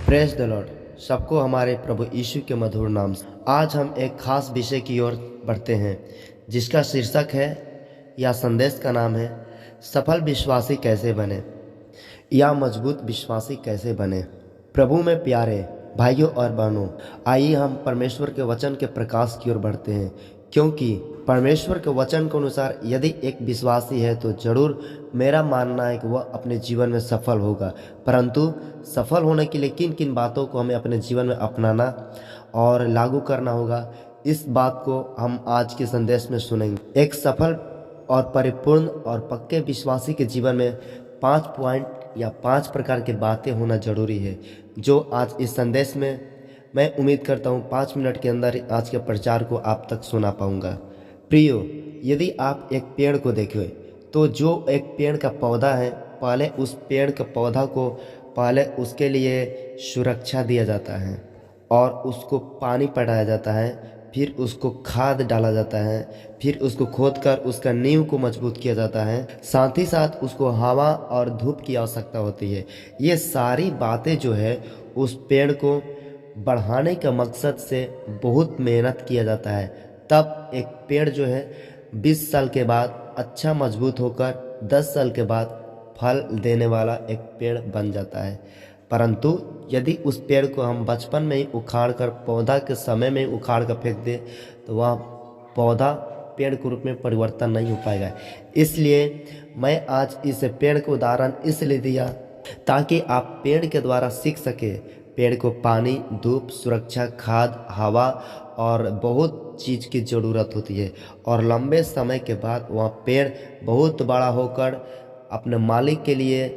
Praise the Lord. सबको हमारे प्रभु यीशु के मधुर नाम से आज हम एक खास विषय की ओर बढ़ते हैं, जिसका शीर्षक है या संदेश का नाम है सफल विश्वासी कैसे बने या मजबूत विश्वासी कैसे बने। प्रभु में प्यारे भाइयों और बहनों, आइए हम परमेश्वर के वचन के प्रकाश की ओर बढ़ते हैं, क्योंकि परमेश्वर के वचन के अनुसार यदि एक विश्वासी है तो जरूर मेरा मानना है कि वह अपने जीवन में सफल होगा। परंतु सफल होने के लिए किन किन बातों को हमें अपने जीवन में अपनाना और लागू करना होगा, इस बात को हम आज के संदेश में सुनेंगे। एक सफल और परिपूर्ण और पक्के विश्वासी के जीवन में 5 पॉइंट या 5 प्रकार की बातें होना जरूरी है, जो आज इस संदेश में मैं उम्मीद करता हूँ 5 मिनट के अंदर आज के प्रचार को आप तक सुना पाऊंगा। प्रियो, यदि आप एक पेड़ को देखें तो जो एक पेड़ का पौधा है, पहले उस पेड़ के पौधा को पहले उसके लिए सुरक्षा दिया जाता है और उसको पानी पटाया जाता है, फिर उसको खाद डाला जाता है, फिर उसको खोदकर उसका नींव को मजबूत किया जाता है, साथ ही साथ उसको हवा और धूप की आवश्यकता होती है। ये सारी बातें जो है उस पेड़ को बढ़ाने के मकसद से बहुत मेहनत किया जाता है। तब एक पेड़ जो है 20 साल के बाद अच्छा मजबूत होकर 10 साल के बाद फल देने वाला एक पेड़ बन जाता है। परंतु यदि उस पेड़ को हम बचपन में ही उखाड़ कर पौधा के समय में उखाड़ कर फेंक दें तो वह पौधा पेड़ के रूप में परिवर्तन नहीं हो पाएगा। इसलिए मैं आज इस पेड़ का उदाहरण इसलिए दिया ताकि आप पेड़ के द्वारा सीख सके। पेड़ को पानी, धूप, सुरक्षा, खाद, हवा और बहुत चीज़ की ज़रूरत होती है और लंबे समय के बाद वह पेड़ बहुत बड़ा होकर अपने मालिक के लिए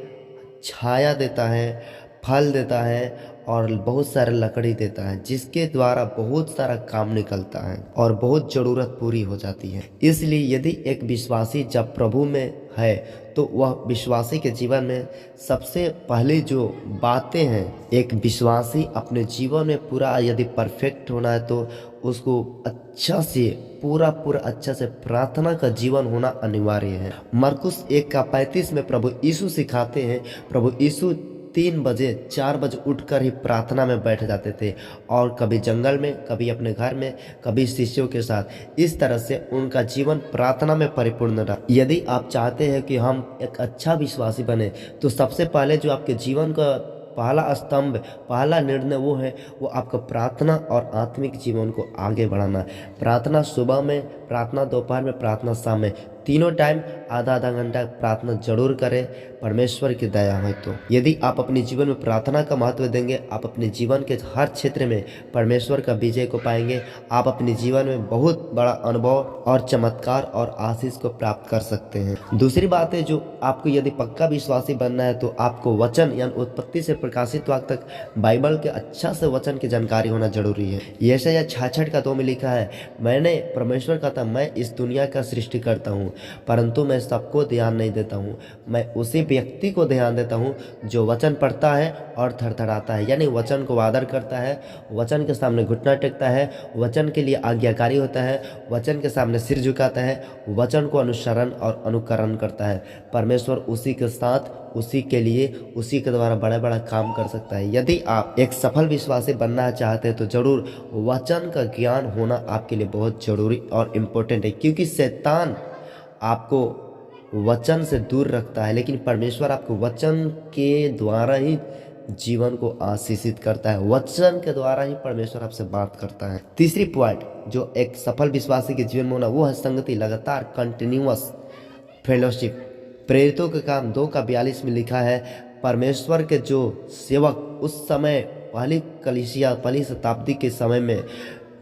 छाया देता है, फल देता है और बहुत सारे लकड़ी देता है, जिसके द्वारा बहुत सारा काम निकलता है और बहुत ज़रूरत पूरी हो जाती है। इसलिए यदि एक विश्वासी जब प्रभु में है तो वह विश्वासी के जीवन में सबसे पहले जो बातें हैं, एक विश्वासी अपने जीवन में पूरा यदि परफेक्ट होना है तो उसको अच्छा से पूरा अच्छा से प्रार्थना का जीवन होना अनिवार्य है। मरकुस 1:35 में प्रभु यीशु सिखाते हैं, प्रभु यीशु 3 बजे 4 बजे उठकर ही प्रार्थना में बैठ जाते थे और कभी जंगल में, कभी अपने घर में, कभी शिष्यों के साथ। इस तरह से उनका जीवन प्रार्थना में परिपूर्ण रहा। यदि आप चाहते हैं कि हम एक अच्छा विश्वासी बने तो सबसे पहले जो आपके जीवन का पहला स्तंभ, पहला निर्णय वो आपका प्रार्थना और आत्मिक जीवन को आगे बढ़ाना। प्रार्थना सुबह में, प्रार्थना दोपहर में, प्रार्थना शाम में, तीनों टाइम आधा घंटा प्रार्थना जरूर करें, परमेश्वर की दया है तो। यदि आप अपने जीवन में प्रार्थना का महत्व देंगे, आप अपने जीवन के हर क्षेत्र में परमेश्वर का विजय को पाएंगे। आप अपने जीवन में बहुत बड़ा अनुभव और चमत्कार और आशीष को प्राप्त कर सकते हैं। दूसरी बात है, जो आपको यदि पक्का विश्वासी बनना है तो आपको वचन यानी उत्पत्ति से प्रकाशित वाक्य तक बाइबल के अच्छा से वचन की जानकारी होना जरूरी है। यशायाह 66:2 में लिखा है, मैंने परमेश्वर कहा था, मैं इस दुनिया का सृष्टि करता हूँ, परंतु मैं सबको ध्यान नहीं देता हूँ। मैं उसी व्यक्ति को ध्यान देता हूँ जो वचन पढ़ता है और थरथराता है, यानी वचन को आदर करता है, वचन के सामने घुटना टेकता है, वचन के लिए आज्ञाकारी होता है, वचन के सामने सिर झुकाता है, वचन को अनुसरण और अनुकरण करता है। परमेश्वर उसी के साथ, उसी के लिए, उसी के द्वारा बड़ा काम कर सकता है। यदि आप एक सफल विश्वासी बनना चाहते हैं तो जरूर वचन का ज्ञान होना आपके लिए बहुत जरूरी और इम्पोर्टेंट है, क्योंकि शैतान आपको वचन से दूर रखता है, लेकिन परमेश्वर आपको वचन के द्वारा ही जीवन को आशीषित करता है। वचन के द्वारा ही परमेश्वर आपसे बात करता है। तीसरी पॉइंट जो एक सफल विश्वासी के जीवन में होना, वो है संगति, लगातार कंटिन्यूअस फेलोशिप। प्रेरितों के काम 2:42 में लिखा है, परमेश्वर के जो सेवक उस समय पहली कलीसिया, पहली शताब्दी के समय में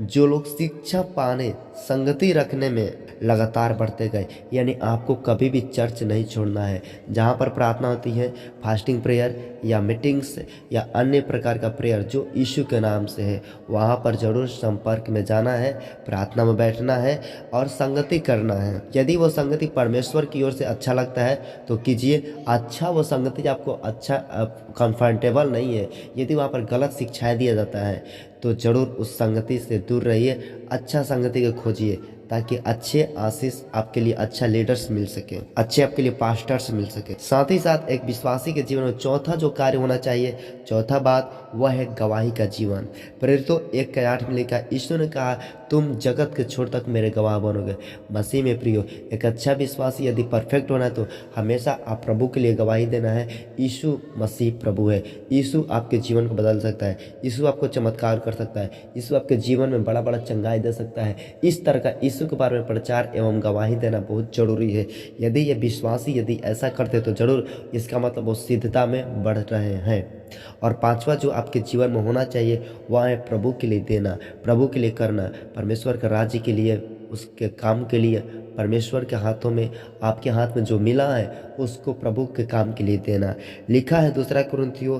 जो लोग शिक्षा पाने, संगति रखने में लगातार बढ़ते गए। यानी आपको कभी भी चर्च नहीं छोड़ना है। जहाँ पर प्रार्थना होती है, फास्टिंग प्रेयर या मीटिंग्स या अन्य प्रकार का प्रेयर जो यीशु के नाम से है, वहाँ पर जरूर संपर्क में जाना है, प्रार्थना में बैठना है और संगति करना है। यदि वो संगति परमेश्वर की ओर से अच्छा लगता है तो कीजिए। अच्छा वो संगति आपको अच्छा कंफर्टेबल नहीं है, यदि वहाँ पर गलत शिक्षाएँ दिया जाता है तो जरूर उस संगति से दूर रहिए, अच्छा संगति को खोजिए। ताकि अच्छे आशीष आपके लिए, अच्छा लीडर्स मिल सके, अच्छे आपके लिए पास्टर्स मिल सके। साथ ही साथ एक विश्वासी के जीवन में चौथा जो कार्य होना चाहिए, चौथा बात, वह है गवाही का जीवन। प्रेरितों 1:8 में लिखा, यीशु ने कहा, तुम जगत के छोर तक मेरे गवाह बनोगे। मसीह में प्रियो, एक अच्छा विश्वासी यदि परफेक्ट होना है तो हमेशा आप प्रभु के लिए गवाही देना है। यीशु मसीह प्रभु है। यीशु आपके जीवन को बदल सकता है। यीशु आपको चमत्कार कर सकता है। यीशु आपके जीवन में बड़ा बड़ा चंगाई दे सकता है। इस तरह का यीशु के बारे में प्रचार एवं गवाही देना बहुत जरूरी है। यदि ये विश्वासी यदि ऐसा करते तो जरूर इसका मतलब वो सिद्धता में बढ़ रहे हैं। और पांचवा जो आपके जीवन में होना चाहिए वह है प्रभु के लिए देना, प्रभु के लिए करना, परमेश्वर के राज्य के लिए, उसके काम के लिए, परमेश्वर के हाथों में, आपके हाथ में जो मिला है उसको प्रभु के काम के लिए देना। लिखा है 2 कुरिन्थियों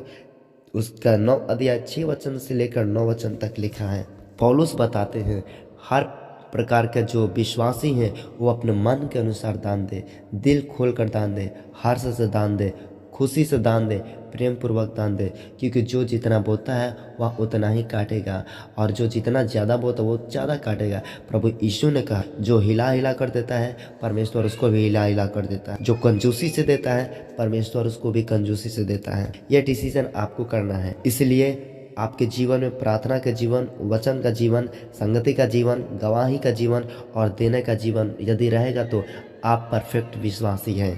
उसका 9 अध्याय 6 वचन से लेकर 9 वचन तक लिखा है। पौलुस बताते हैं हर प्रकार के जो विश्वासी हैं वो अपने मन के अनुसार दान दे, दिल खोल कर दान दे, हर्ष से दान दे, खुशी से दान दे, प्रेम पूर्वक दान दे, क्योंकि जो जितना बोता है वह उतना ही काटेगा, और जो जितना ज़्यादा बोता वो ज़्यादा काटेगा। प्रभु यीशु ने कहा, जो हिला हिला कर देता है परमेश्वर उसको भी हिला हिला कर देता है, जो कंजूसी से देता है परमेश्वर उसको भी कंजूसी से देता है। यह डिसीजन आपको करना है। इसलिए आपके जीवन में प्रार्थना का जीवन, वचन का जीवन, संगति का जीवन, गवाही का जीवन और देने का जीवन यदि रहेगा तो आप परफेक्ट विश्वासी हैं।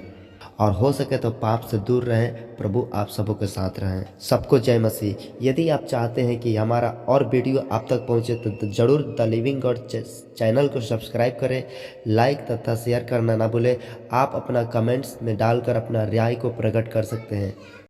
और हो सके तो पाप से दूर रहें। प्रभु आप सबों के साथ रहें। सबको जय मसीह। यदि आप चाहते हैं कि हमारा और वीडियो आप तक पहुंचे तो जरूर द लिविंग गॉड चैनल को सब्सक्राइब करें, लाइक तथा शेयर करना ना भूलें। आप अपना कमेंट्स में डालकर अपना राय को प्रकट कर सकते हैं।